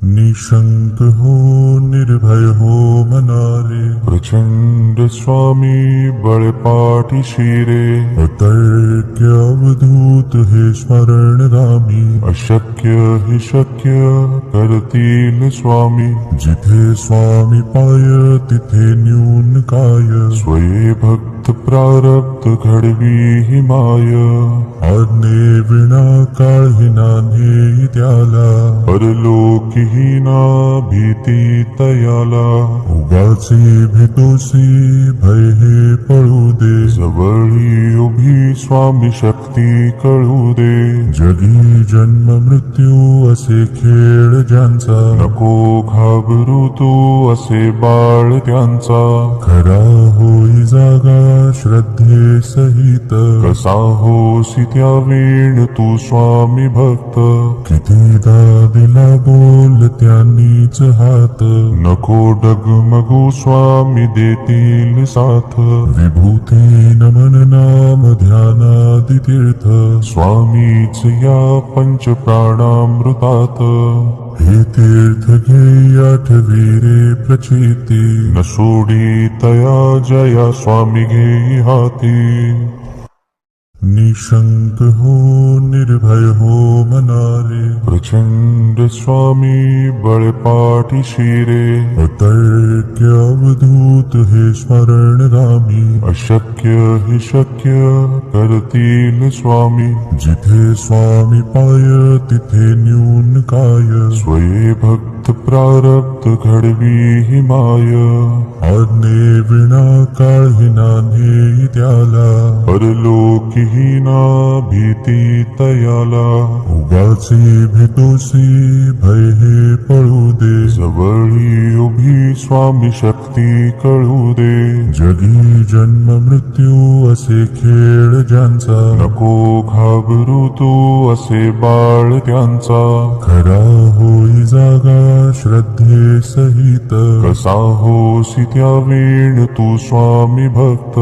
निशंक हो निर्भय हो मनारे, प्रचंड स्वामी बळपाठी शिरे. अतर्क्य अवधूत हे स्मरणगामी, अशक्य हि शक्य करतील स्वामी. जिथे स्वामी पाय तिथे न्यून काय, स्वये भक्त प्रारब्ध घडवी हि माय. आज्ञे विना काळही नान्हे त्याला, परलोकी हीना भीती तयाला. उगाचे भीतोसी भय हे पळू दे, जवळी उभी स्वामी शक्ती कळू दे. जगी जन्म मृत्यू असे खेळ ज्यांचा, नको घाबरू तू असे बाळ त्यांचा. खरा होई जागा श्रद्धे सहित, कसा होसी त्या वेळ तू स्वामी भक्त. कितीदा दिला बोल त्यांनीच हात, नको डगमगू स्वामी देतील साथ. विभूती नमन नाम ध्यानादि तीर्थ, स्वामीच या पंच प्राणामृतात. हे तीर्थ घे आठवी रे प्रचिती, न सोडी तया जया स्वामी घे हाती. निशंक हो निर्भय हो मनारे, प्रचंड स्वामी बळपाठी शिरे. अतर्क्य अवधूत हे स्मरणगामी, अशक्य हि शक्य करतील स्वामी. जिथे स्वामी पाय तिथे न्यून काय, स्वये भक्त प्रारब्ध घडवी हि माय. आज्ञे विना काळही नान्हे त्याला, परलोकी हीना भीती तयाला. उगाचे भीतोसी भय हे पळू दे, जवळी उभी स्वामी शक्ती कळू दे. जगी जन्म मृत्यू असे खेळ ज्यांचा, नको घाबरू तू असे बाळ त्यांचा. खरा होई जागा श्रद्धे सहित, कसा होसी त्या वेळ तू स्वामी भक्त.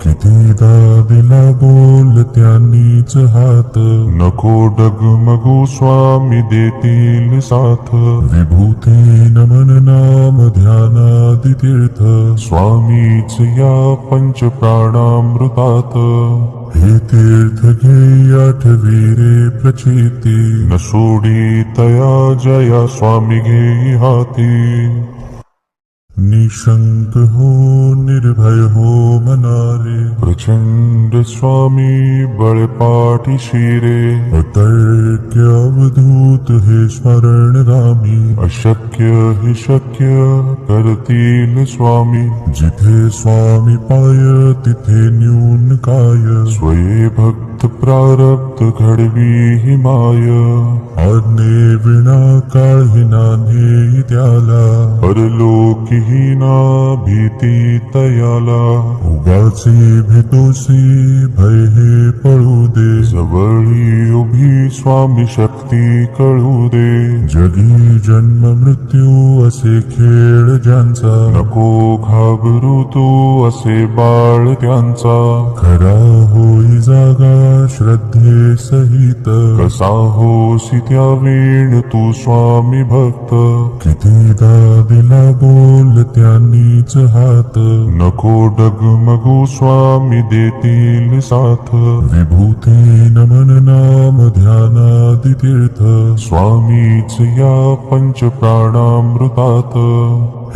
कितीदा दिला बोल त्यांनीच हात, नको डगमगू स्वामी देतील साथ. विभूती नमन नाम ध्यानादि तीर्थ, स्वामीच या पंच प्राणामृतात. हे तीर्थ घे आठवी रे प्रचिती, न सोडी तया जया स्वामी घे हाती. निशंक हो निर्भय हो मनारे, प्रचंड स्वामी बळपाठी शिरे. अतर्क्य अवधूत हे स्मरणगामी, अशक्य हि शक्य करतील स्वामी. जिथे स्वामी पाय तिथे न्यून काय, स्वये भक्त प्रारब्ध घडवी हि माय. आज्ञे विना काळही नान्हे त्याला, परलोकी हीना भीती तयाला. उगाचे भीतोसी भय हे पळू दे, जवळी उभी स्वामी शक्ती कळू दे. जगी जन्म मृत्यू असे खेळ ज्यांचा, नको घाबरू तू असे बाळ त्यांचा. खरा होई जागा श्रद्धे सहित, कसा होसी त्या वेळ तू स्वामी भक्त. कितीदा दिला बोल त्यांनीच हात, नको डगमगू स्वामी देतील साथ. विभूती नमन नाम ध्यानादि तीर्थ, स्वामीच या पंच प्राणामृतात.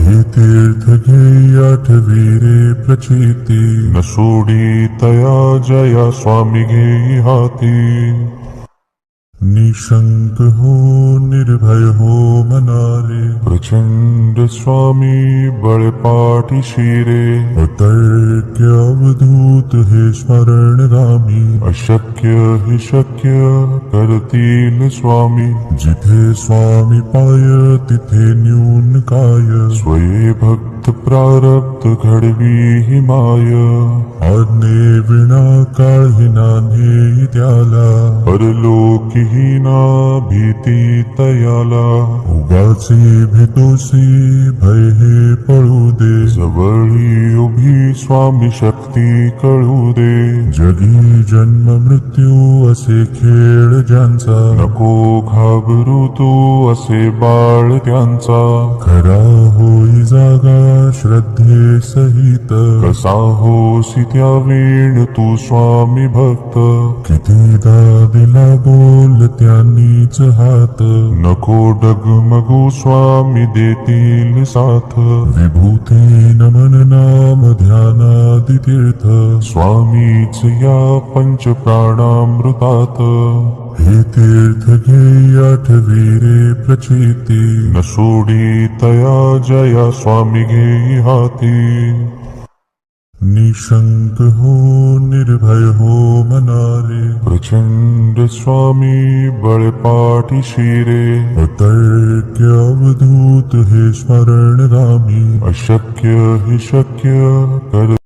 हे तीर्थ घे आठवी रे प्रचिती, न सोडी तया जया स्वामी घे हाती. निशंक हो निर्भय हो मनारे, प्रचंड स्वामी बळपाठी शिरे. अतर्क्य अवधूत हे स्मरणगामी, अशक्य हि शक्य करतील स्वामी. जिथे स्वामी पाय तिथे न्यून काय, स्वये भक्त प्रारब्ध घडवी हि माय. आज्ञे विना काळही नान्हे त्याला, परलोकी हीना भीती तयाला. उगाचे तोसी भय हे पळू दे जवळी उभी स्वामी शक्ती कळू दे जगी जन्म मृत्यू असे खेळ ज्यांचा नको घाबरू तू असे बाळ त्यांचा खरा होई जागा श्रद्धे सहित कसा होसी त्या वेळ तू स्वामी भक्त कितीदा दिला बोल त्यांनीच हात नको डगमगू स्वामी देतील साथ विभूती नमन नाम ध्यानादि तीर्थ स्वामीच या पंच प्राणामृतात हे तीर्थ घे आठवी रे प्रचिती न सोडी तया जया स्वामी घेई हाती निशंक हो निर्भय हो मनारे प्रचंड स्वामी बळपाठी शिरे अतर्क्य अवधूत हे स्मरण रामी अशक्य हि शक्य कर